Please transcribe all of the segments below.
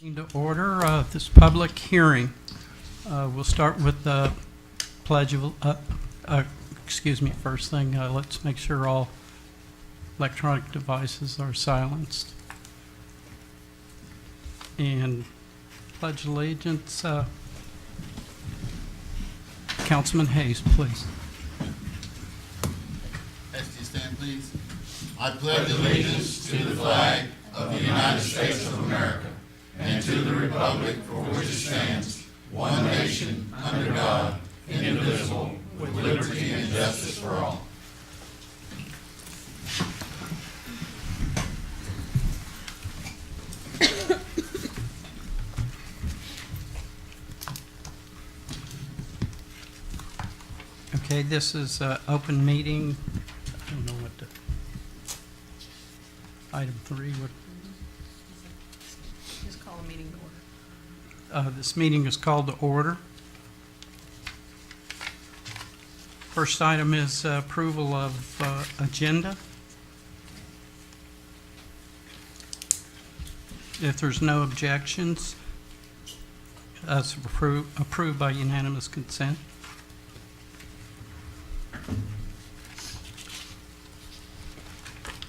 To order this public hearing. We'll start with the pledge of, first thing, let's make sure all electronic devices are silenced. And pledge allegiance, Councilman Hayes, please. As you stand, please. I pledge allegiance to the flag of the United States of America and to the republic for which it stands, one nation, under God, indivisible, with liberty and justice for all. Okay, this is an open meeting. I don't know what the, item 3, what, Just call a meeting to order. this meeting is called to order. First item is approval of agenda. If there's no objections, that's approved by unanimous consent.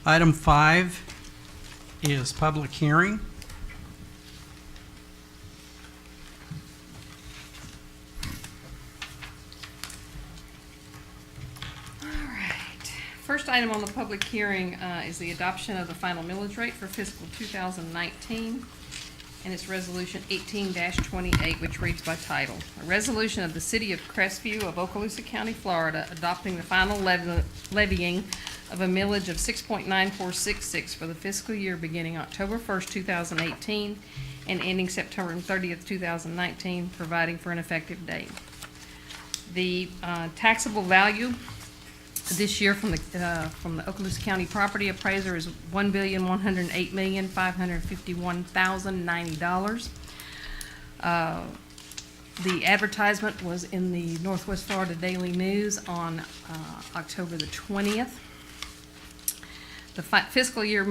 Item 5 is public hearing. All right. First item on the public hearing is the adoption of the final millage rate for fiscal 2019, and it's Resolution 18-28, which reads by title. A resolution of the City of Crestview of Okaloosa County, Florida, adopting the final levying of a millage of 6.9466 for the fiscal year beginning October 1st, 2018, and ending September 30th, 2019, providing for an effective date. The taxable value this year from the Okaloosa County property appraiser is $1,108,551,090. The advertisement was in the Northwest Florida Daily News on October the 20th. The fiscal year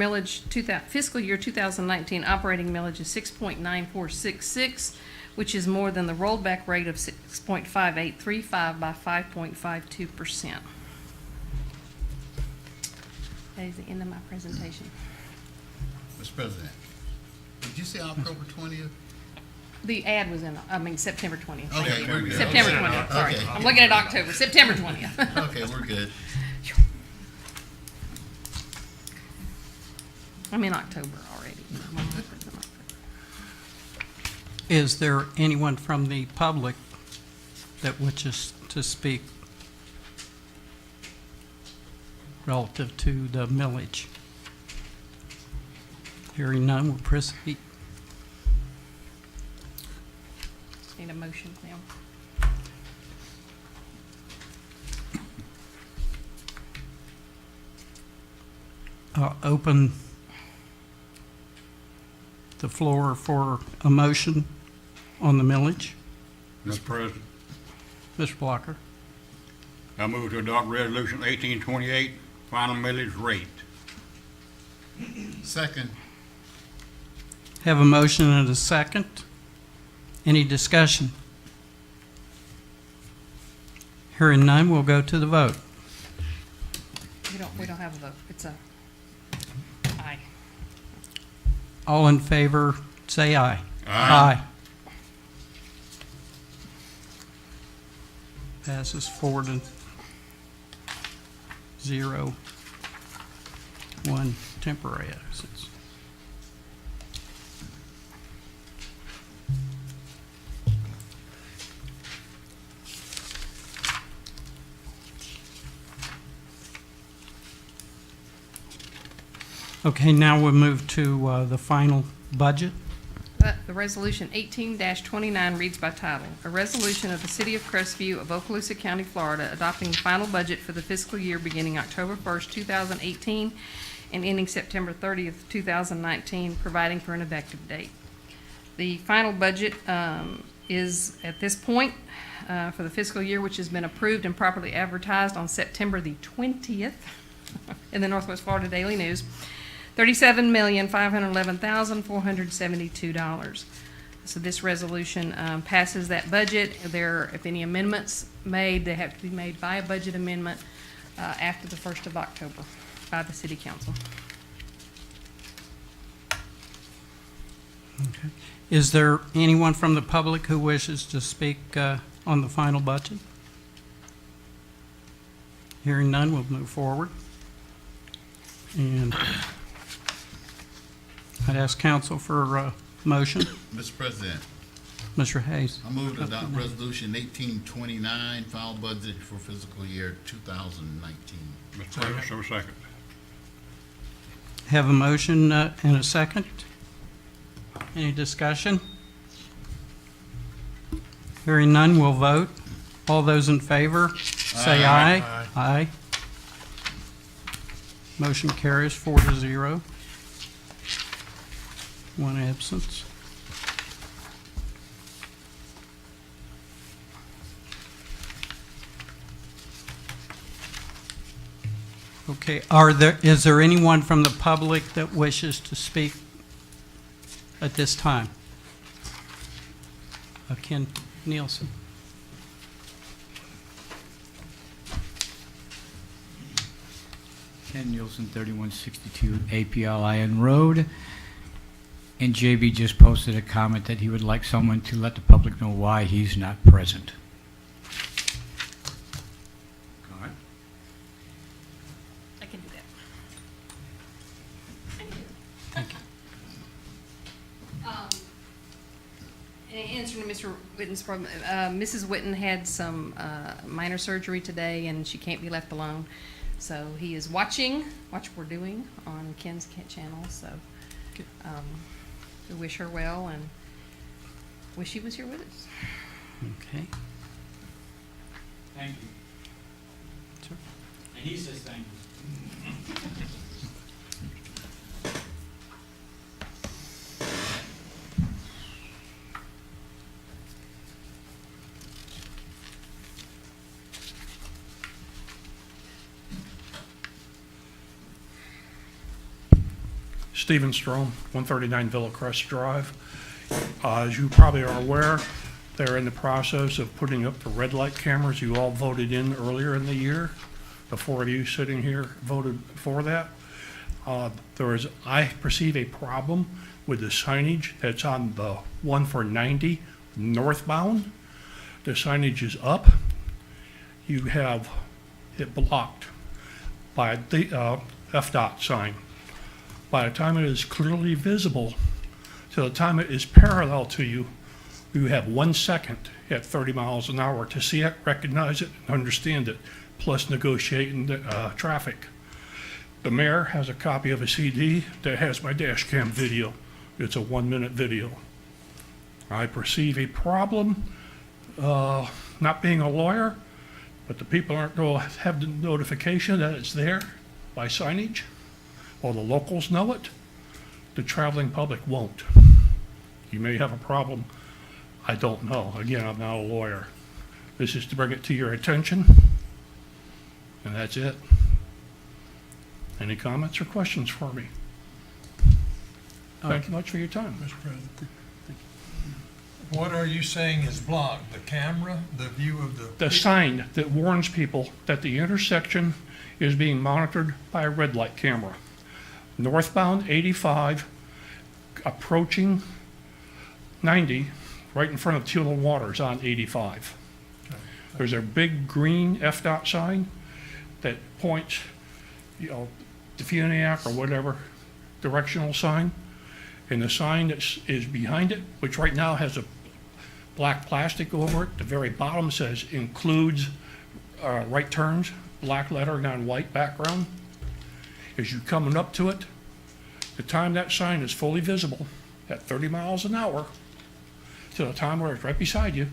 2019 operating millage is 6.9466, which is more than the rollback rate of 6.5835 by 5.52%. That is the end of my presentation. Mr. President, did you say October 20th? The ad was September 20th. Okay, Thank you. we're good. September 20th, sorry. Okay. I'm looking at October, September 20th. Okay, we're good. I'm in October already. Is there anyone from the public that wishes to speak relative to the millage? Hearing none, we'll proceed. Need a motion now. Open the floor for a motion on the millage. Mr. President, Mr. Blocker. I move to adopt Resolution 1828, final millage rate. Second. Have a motion and a second. Any discussion? Hearing none, we'll go to the vote. We don't have a vote. It's a aye. All in favor, say aye. Aye. Passes 4-0, 1 temporary absence. Okay, now we'll move to the final budget. The resolution 18-29 reads by title. A resolution of the City of Crestview of Okaloosa County, Florida, adopting the final budget for the fiscal year beginning October 1st, 2018, and ending September 30th, 2019, providing for an effective date. The final budget is, at this point, for the fiscal year, which has been approved and properly advertised on September the 20th in the Northwest Florida Daily News. $37,511,472. So this resolution passes that budget. If any amendments made, they have to be made by a budget amendment after the 1st of October by the city council. Okay. Is there anyone from the public who wishes to speak on the final budget? Hearing none, we'll move forward. And I'd ask council for a motion. Mr. President, Mr. Hayes. I move to adopt resolution 1829, final budget for fiscal year 2019. Mr. President, so second. Have a motion and a second. Any discussion? Hearing none, we'll vote. All those in favor, say aye. Aye. Motion carries 4-0. One absence. Okay, is there anyone from the public that wishes to speak at this time? Ken Nielsen. Ken Nielsen, 3162 APLIN Road. And JB just posted a comment that he would like someone to let the public know why he's not present. Go ahead. I can do that. In answer to Mr. Witten's problem, Mrs. Witten had some minor surgery today, and she can't be left alone. So he is watch what we're doing on Ken's channel. So we wish her well and wish he was here with us. Okay. Thank you. Sure. And he says thank you. Stephen Strom, 139 Villa Crest Drive. As you probably are aware, they're in the process of putting up the red light cameras you all voted in earlier in the year. The four of you sitting here voted for that. I perceive a problem with the signage that's on the one for 90 northbound. The signage is up. You have it blocked by the FDOT sign. By the time it is clearly visible, to the time it is parallel to you, you have 1 second at 30 miles an hour to see it, recognize it, and understand it, plus negotiating the traffic. The mayor has a copy of a CD that has my dash cam video. It's a 1-minute video. I perceive a problem, not being a lawyer, but the people aren't going to have the notification that it's there by signage. Well, the locals know it, the traveling public won't. You may have a problem, I don't know. Again, I'm not a lawyer. This is to bring it to your attention, and that's it. Any comments or questions for me? Thank you much for your time. Mr. President. What are you saying is blocked? The camera, the view of the... The sign that warns people that the intersection is being monitored by a red light camera. Northbound 85, approaching 90, right in front of Teal Waters on 85. There's a big green FDOT sign that points, to Funiac or whatever, directional sign. And the sign that is behind it, which right now has a black plastic over it, the very bottom says includes right turns, black lettering on white background. As you're coming up to it, the time that sign is fully visible at 30 miles an hour to the time where it's right beside you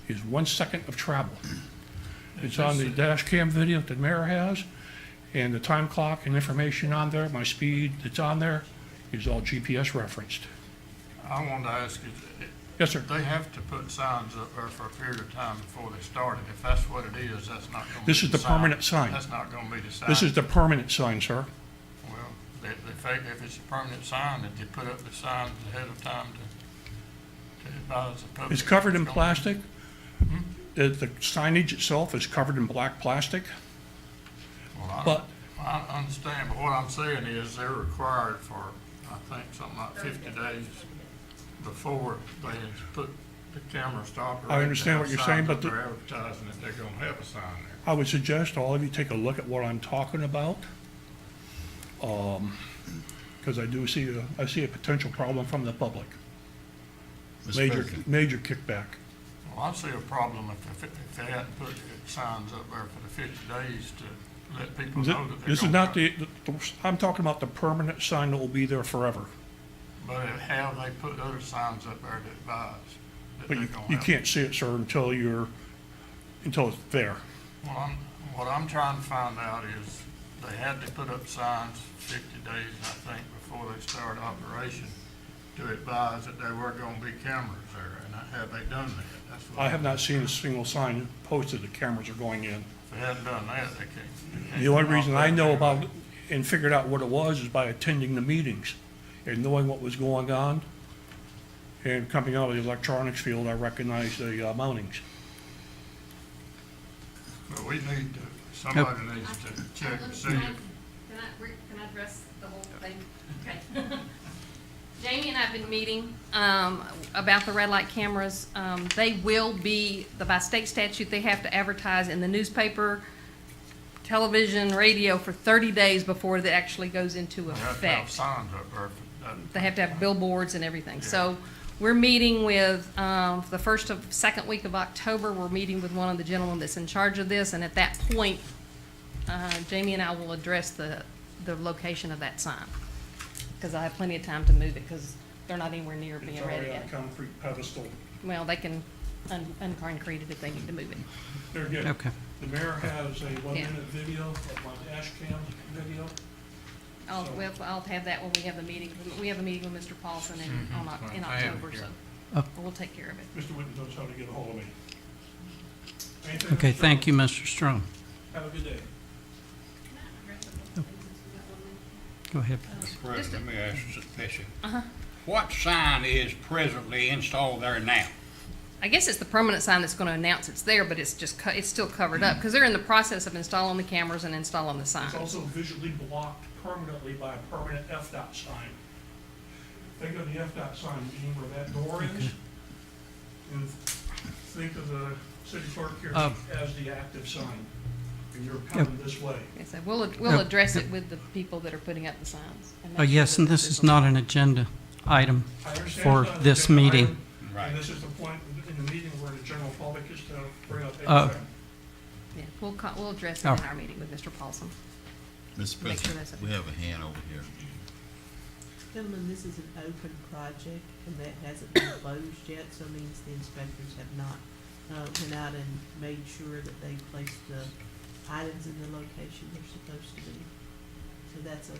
is 1 second of travel. It's on the dash cam video that the mayor has, and the time clock and information on there, my speed that's on there, is all GPS referenced. I wanted to ask you, Yes, sir. they have to put signs up there for a period of time before they start it. If that's what it is, that's not going to be This is the permanent sign. That's not going to be the sign. This is the permanent sign, sir. Well, if it's a permanent sign, that they put up the signs ahead of time to advise the public. It's covered in gonna be- plastic. The signage itself is covered in black plastic, Well, but I understand, but what I'm saying is they're required for, I think, something like 50 days before they put the camera stop. I understand what you're saying, but They're advertising that they're gonna have a sign there. I would suggest all of you take a look at what I'm talking about. Because I see a potential problem from the public. Mr. Major, President. major kickback. Well, I see a problem if they hadn't put signs up there for the 50 days to let people know that they're This is gonna not have- I'm talking about the permanent sign that will be there forever. But have they put other signs up there to advise that But they're you, gonna you have? can't see it, sir, until it's there. Well, what I'm trying to find out is, they had to put up signs 50 days, I think, before they started operation to advise that there were gonna be cameras there, and have they done that? That's what I have not seen a single sign posted that cameras are going in. If they hadn't done that, they can't. The only reason I know operate. about it and figured out what it was is by attending the meetings and knowing what was going on. And coming out of the electronics field, I recognized the mountings. But we need to, somebody needs to check and see if Can I address the whole thing? Okay. Jamie and I have been meeting about the red light cameras. They will be, by state statute, they have to advertise in the newspaper, television, radio for 30 days before it actually goes into they have to have effect. signs up there for that. They have to have billboards and everything. So we're meeting with, the second week of October, we're meeting with one of the gentlemen that's in charge of this, and at that point, Jamie and I will address the location of that sign. Because I have plenty of time to move it, because they're not anywhere near being It's ready already on a yet. concrete pedestal. Well, they can unconcrete it if they need to move it. There again, Okay. the mayor has a 1-minute video of my dash cam video. I'll have that when we have the meeting. We have a meeting with Mr. Paulson in I have it October, here. so we'll take care of it. Mr. Whitten knows how to get a hold of me. Anything Okay, else, sir? thank you, Mr. Strong. Have a good day. Go ahead. Mr. President, let me ask you a question. Uh-huh. What sign is presently installed there now? I guess it's the permanent sign that's gonna announce it's there, but it's just, it's still covered up, because they're in the process of installing the cameras and installing the It's signs. also visually blocked permanently by a permanent FDOT sign. Think of the FDOT sign being where that door is. And think of the city clerk here as the active sign. And you're coming this way. Yes, so we'll address it with the people that are putting up the signs. and make Oh, sure yes, that and this is not an agenda item I understand for it's not an this agenda meeting. item, Right. And this is the point in the meeting where the general public is to bring up Uh, anything. Yeah, we'll address it Oh. in our meeting with Mr. Paulson. Mr. Make sure President, that's we have a hand over here. Gentlemen, this is an open project and that hasn't been closed yet, so it means the inspectors have not, went out and made sure that they placed the items in the location they're supposed to be. So that's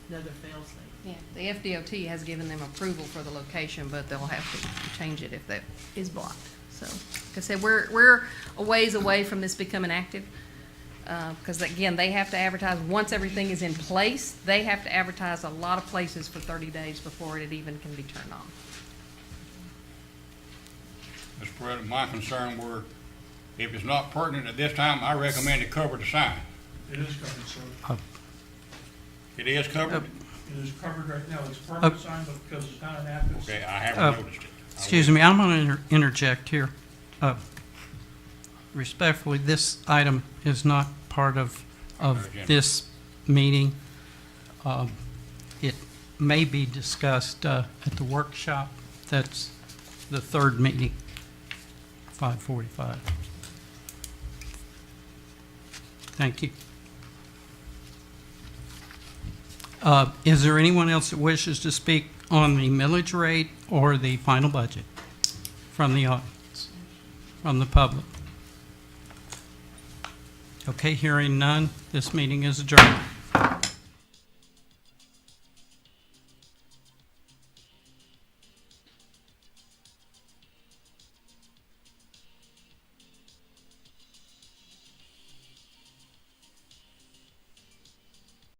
another fail-safe. Yeah, the FDOT has given them approval for the location, but they'll have to change it if that is blocked. So, like I said, we're a ways away from this becoming active. Because again, they have to advertise, once everything is in place, they have to advertise a lot of places for 30 days before it even can be turned on. Mr. President, my concern were, if it's not pertinent at this time, I recommend to cover the sign. It is covered, sir. It is covered? It is covered right now. It's a permanent sign, but because it's not an active. Okay, I haven't noticed it. Excuse me, I'm going to interject here. Respectfully, this item is not part of this meeting. It may be discussed at the workshop. That's the third meeting, 5:45. Thank you. Is there anyone else that wishes to speak on the millage rate or the final budget from the audience, from the public? Okay, hearing none, this meeting is adjourned.